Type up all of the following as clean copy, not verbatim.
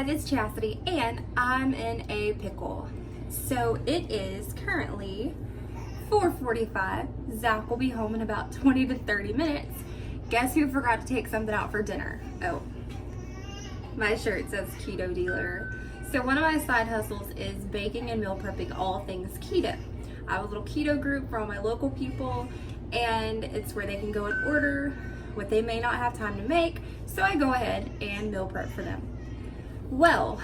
guys, it's Chassity and I'm in a pickle. So it is currently 4:45. Zach will be home in about 20 to 30 minutes. Guess who forgot to take something out for dinner? Oh, my shirt says Keto Dealer. So one of my side hustles is baking and meal prepping all things keto. I have a little keto group for all my local people, and it's where they can go and order what they may not have time to make, so I go ahead and meal prep for them. Well,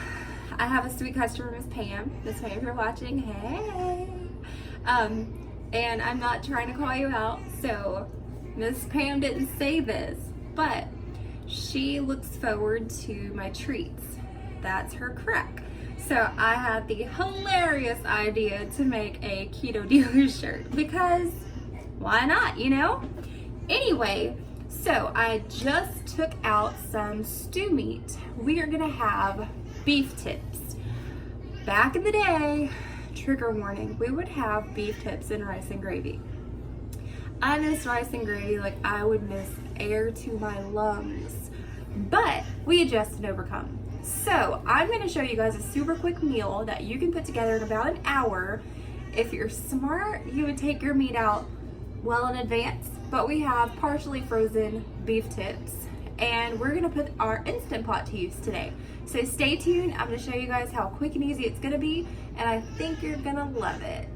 I have a sweet customer, Miss Pam. Miss Pam, if you're watching, hey. And I'm not trying to call you out, so Miss Pam didn't say this, but she looks forward to my treats. That's her crack. So I had the hilarious idea to make a Keto Dealer shirt because why not, you know? Anyway, so I just took out some stew meat. We are gonna have beef tips. Back in the day, trigger warning, we would have beef tips in rice and gravy. I miss rice and gravy like I would miss air to my lungs, but we adjust and overcome. So I'm gonna show you guys a super quick meal that you can put together in about an hour. If you're smart, you would take your meat out well in advance, but we have partially frozen beef tips and we're gonna put our Instant Pot to use today. So stay tuned, I'm gonna show you guys how quick and easy it's gonna be, and I think you're gonna love it.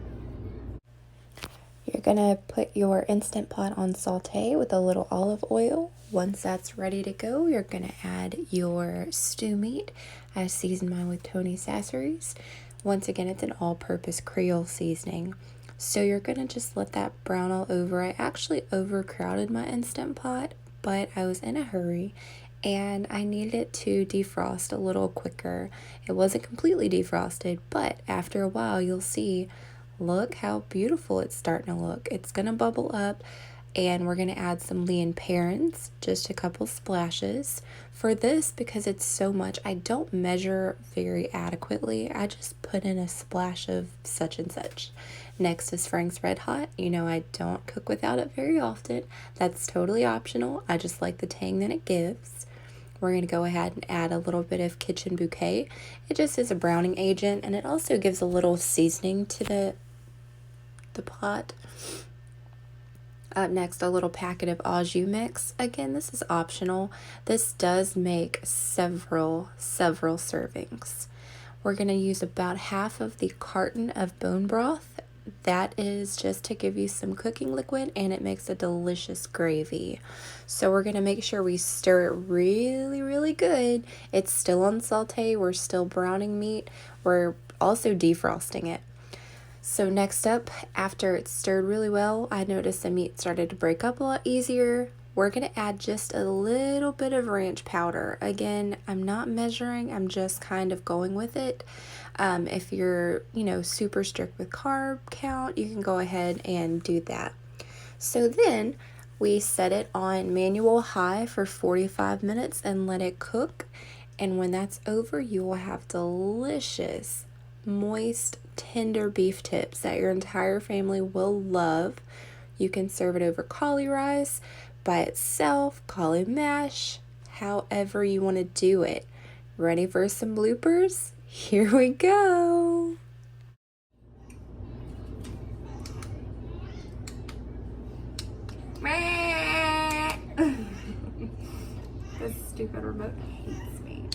You're gonna put your Instant Pot on saute with a little olive oil. Once that's ready to go, you're gonna add your stew meat. I seasoned mine with Tony Sasseries. Once again, it's an all-purpose Creole seasoning. So you're gonna just let that brown all over. I actually overcrowded my Instant Pot, but I was in a hurry and I needed it to defrost a little quicker. It wasn't completely defrosted, but after a while you'll see, look how beautiful it's starting to look. It's gonna bubble up and we're gonna add some lean parents, just a couple splashes. For this, because it's so much, I don't measure very adequately. I just put in a splash of such and such. Next is Frank's Red Hot. You know I don't cook without it very often. That's totally optional. I just like the tang that it gives. We're going to go ahead and add a little bit of Kitchen Bouquet. It just is a browning agent, and it also gives a little seasoning to the pot. Up next, a little packet of au jus mix. Again, this is optional. This does make several servings. We're going to use about half of the carton of bone broth. That is just to give you some cooking liquid, and it makes a delicious gravy. So we're going to make sure we stir it really good. It's still on saute. We're still browning meat. We're also defrosting it. So next up, after it's stirred really well, I noticed the meat started to break up a lot easier. We're going to add just a little bit of ranch powder. Again, I'm not measuring, I'm just kind of going with it. If you're, super strict with carb count, you can go ahead and do that. So then we set it on manual high for 45 minutes and let it cook. And when that's over, you will have delicious, moist, tender beef tips that your entire family will love. You can serve it over cauli rice, by itself, cauli mash, however you want to do it. Ready for some bloopers? Here we go. This stupid remote hates me.